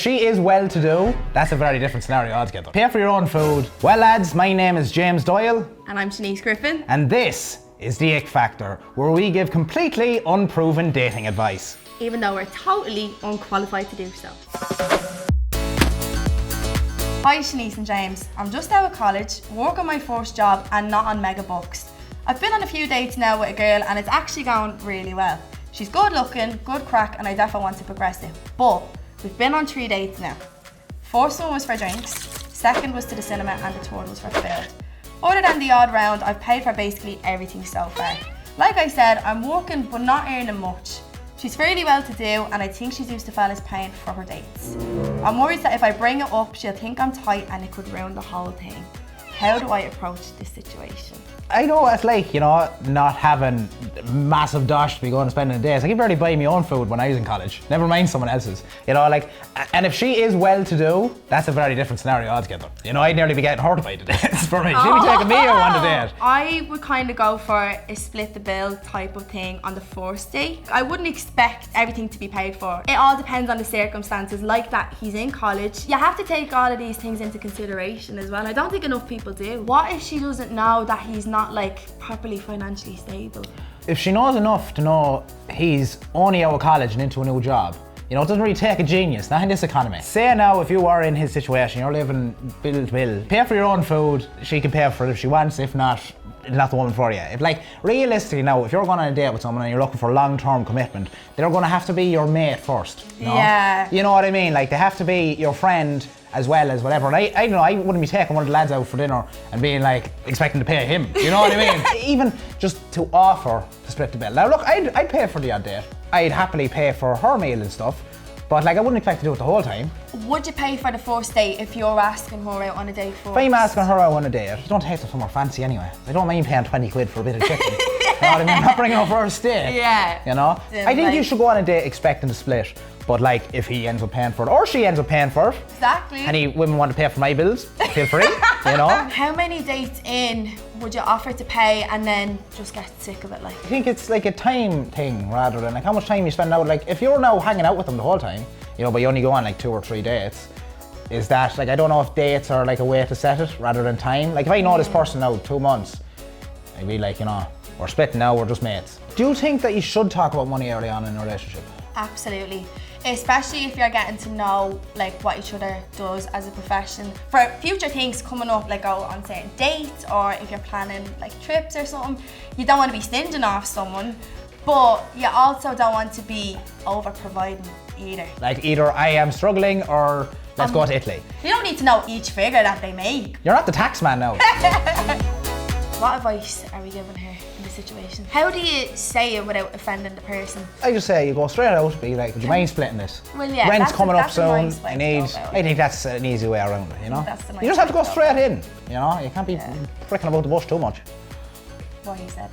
she is well-to-do, that's a very different scenario altogether. Pay for your own food. Well lads, my name is James Doyle. And I'm Shanice Griffin. And this is the Ick Factor, where we give completely unproven dating advice. Even though we're totally unqualified to do so. Hi Shanice and James. I'm just out of college, work on my first job and not on mega bucks. I've been on a few dates now with a girl and it's actually going really well. She's good looking, good crack, and I definitely want to progress it. But we've been on 3 dates now. First one was for drinks, second was to the cinema, and the third was for food. Other than the odd round, I've paid for basically everything so far. Like I said, I'm working but not earning much. She's fairly well to do and I think she's used to fellas paying for her dates. I'm worried that if I bring it up, she'll think I'm tight and it could ruin the whole thing. How do I approach this situation? I know what it's like, you know, not having massive dosh to be going and spending days. I could barely buy my own food when I was in college, never mind someone else's. You know, like, and if she is well-to-do, that's a very different scenario altogether. You know, I'd nearly be getting hurt by the dates for me. She'd be taking me on the date. I would kind of go for a split the bill type of thing on the first date. I wouldn't expect everything to be paid for. It all depends on the circumstances, like that he's in college. You have to take all of these things into consideration as well. I don't think enough people do. What if she doesn't know that he's not like properly financially stable? If she knows enough to know he's only out of college and into a new job, you know, it doesn't really take a genius, not in this economy. Say now if you are in his situation, you're living bill to bill, pay for your own food, she can pay for it if she wants, if not, it's not the woman for you. If like, realistically now, if you're going on a date with someone and you're looking for long-term commitment, they're going to have to be your mate first. You know? Yeah. You know what I mean? Like, they have to be your friend as well as whatever. And I don't know, I wouldn't be taking one of the lads out for dinner and being like, expecting to pay him. You know what I mean? Even just to offer to split the bill. Now look, I'd pay for the odd date. I'd happily pay for her meal and stuff, but like I wouldn't expect to do it the whole time. Would you pay for the first date if you're asking her out on a date first? If I'm asking her out on a date, you don't take her somewhere fancy anyway. I don't mind paying 20 quid for a bit of chicken. You know what I mean? I'm not bringing her for a steak. Yeah. You know? I think you should go on a date expecting to split. But like, if he ends up paying for it, or she ends up paying for it. Exactly. Any women want to pay for my bills, feel free, you know? How many dates in would you offer to pay and then just get sick of it like? I think it's like a time thing rather than like how much time you spend out. Like if you're now hanging out with them the whole time, you know, but you only go on like 2 or 3 dates, is that like, I don't know if dates are like a way to set it rather than time. Like if I know this person now 2 months, I'd be like, you know, we're splitting now, we're just mates. Do you think that you should talk about money early on in a relationship? Absolutely. Especially if you're getting to know like what each other does as a profession. For future things coming up, like go on certain dates, or if you're planning like trips or something, you don't want to be stinging off someone, but you also don't want to be over providing either. Like either I am struggling or let's go to Italy. You don't need to know each figure that they make. You're not the tax man now. What advice are we giving her in this situation? How do you say it without offending the person? I just say you go straight out, be like, would you mind splitting this? Well, yeah, rent's coming up soon. Nice way to go about it. I think that's an easy way around it, you know? That's the nice You just have to way go to go straight in, you know? You can't be pricking about the bush too much. What he said.